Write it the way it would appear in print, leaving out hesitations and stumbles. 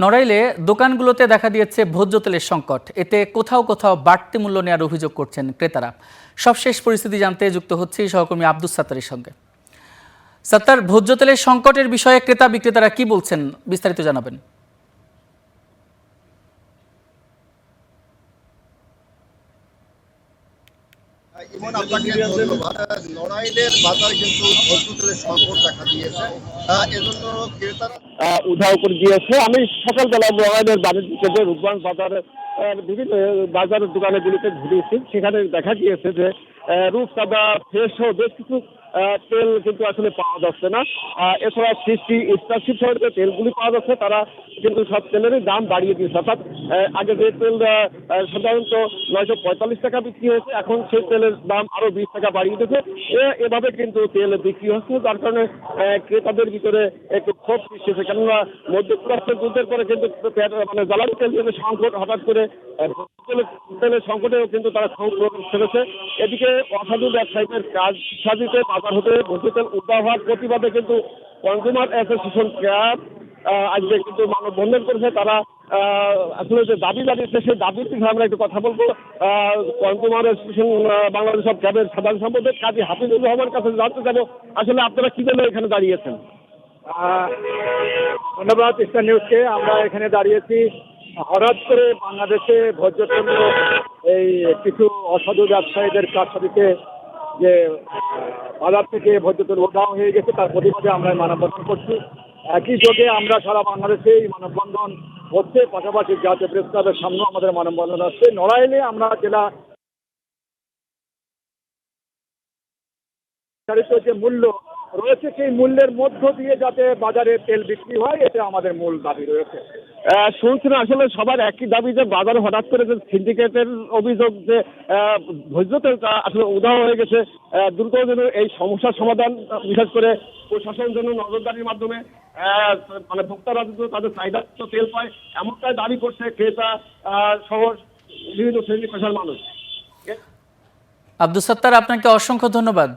নড়াইলে দোকানগুলোতে দেখা দিয়েছে ভোজ্য তেলের সংকট। এতে কোথাও কোথাও বাড়তি মূল্য নেওয়ার অভিযোগ করছেন ক্রেতারা। সবশেষ পরিস্থিতি জানতে যুক্ত হচ্ছে সহকর্মী আব্দুস সাত্তারের সঙ্গে। সাত্তার, ভোজ্য তেলের সংকটের বিষয়ে ক্রেতা বিক্রেতারা কি বলছেন, বিস্তারিত জানাবেন। ইমন, আপনাকে ধন্যবাদ। নড়াইলের বাজারে কিন্তু ভোজ্য তেলের সংকট দেখা দিয়েছে, এজন্য ক্রেতারা উধাও করে দিয়েছে। আমি সকালবেলা নড়াইলের বাজার থেকে রূপগঞ্জ বাজারে বিভিন্ন বাজারের দোকানগুলিতে ঘুরেছি। সেখানে দেখা গিয়েছে যে রূপসাদা, ফ্রেশ সহ বেশ কিছু তেল কিন্তু আসলে পাওয়া যাচ্ছে না। এছাড়া সৃষ্টি, স্টারশিপ সহ যে তেলগুলি পাওয়া যাচ্ছে তারা কিন্তু সব তেলেরই দাম বাড়িয়ে দিয়েছে। অর্থাৎ আগে যে তেল সাধারণত 945 টাকা বিক্রি হয়েছে, এখন সেই তেলের দাম আরো 20 টাকা বাড়িয়ে দিয়েছে। এভাবে কিন্তু তেল বিক্রি হচ্ছে, যার কারণে ক্রেতাদের ভিতরে একটু ক্ষোভ সৃষ্টি হয়েছে। কেননা মধ্যপ্রাচ্যের যুদ্ধের পরে কিন্তু মানে জ্বালানি তেলের সংকট হঠাৎ করে তেলের সংকটেও কিন্তু তারা ক্ষোভ প্রকাশ করেছে। এদিকে অসাধু ব্যবসায়ীদের কাজ সাজিতে বাজার হতে ভোজ্য তেল উদ্ধার হওয়ার প্রতিবাদে কিন্তু কনজিউমার অ্যাসোসিয়েশন ক্যাব আজকে কিন্তু মানববন্ধন করেছে। তারা আসলে যে দাবি জানিয়েছে সেই দাবির বিষয়ে আমরা একটু কথা বলবো। কনজিউমার অ্যাসোসিয়েশন বাংলাদেশ সব ক্যাবের সাধারণ সম্পাদক কাজী হাফিজুর রহমানের কাছে জানতে চাবো, আসলে আপনারা কি জন্য এখানে দাঁড়িয়েছেন? ধন্যবাদ স্টার নিউজকে। আমরা এখানে দাঁড়িয়েছি হঠাৎ করে বাংলাদেশে ভোজ্য তেল এই কিছু অসাধু ব্যবসায়ীদের কারসাজিতে যে বাজার থেকে ভোজ্য তেল উধাও হয়ে গেছে, তার প্রতিবাদে আমরা মানববন্ধন করছি। একই যোগে আমরা সারা বাংলাদেশে এই মানববন্ধন হচ্ছে, পাশাপাশি জাতীয় প্রেস ক্লাবের সামনেও আমাদের মানববন্ধন আসছে। নড়াইলে আমরা জেলা যে মূল্য রয়েছে সেই মূল্যের মধ্য দিয়ে যাতে বাজারে তেল বিক্রি হয়, এটা আমাদের মূল দাবি রয়েছে। শুনছেন, আসলে সবার একই দাবি যে বাজারে হঠাৎ করে যে সিন্ডিকেটের অভিযোগ যে ভোজ্য তেলটা আসলে উধাও হয়ে গেছে, দ্রুত যেন এই সমস্যার সমাধান, বিশেষ করে প্রশাসন যেন নজরদারির মাধ্যমে মানে ভোক্তারা যেন তাদের চাহিদা তেল পায়, এমনটাই দাবি করছে ক্রেতা সহ বিভিন্ন শ্রেণী পেশার মানুষ। আব্দুস সাত্তার, আপনাকে অসংখ্য ধন্যবাদ।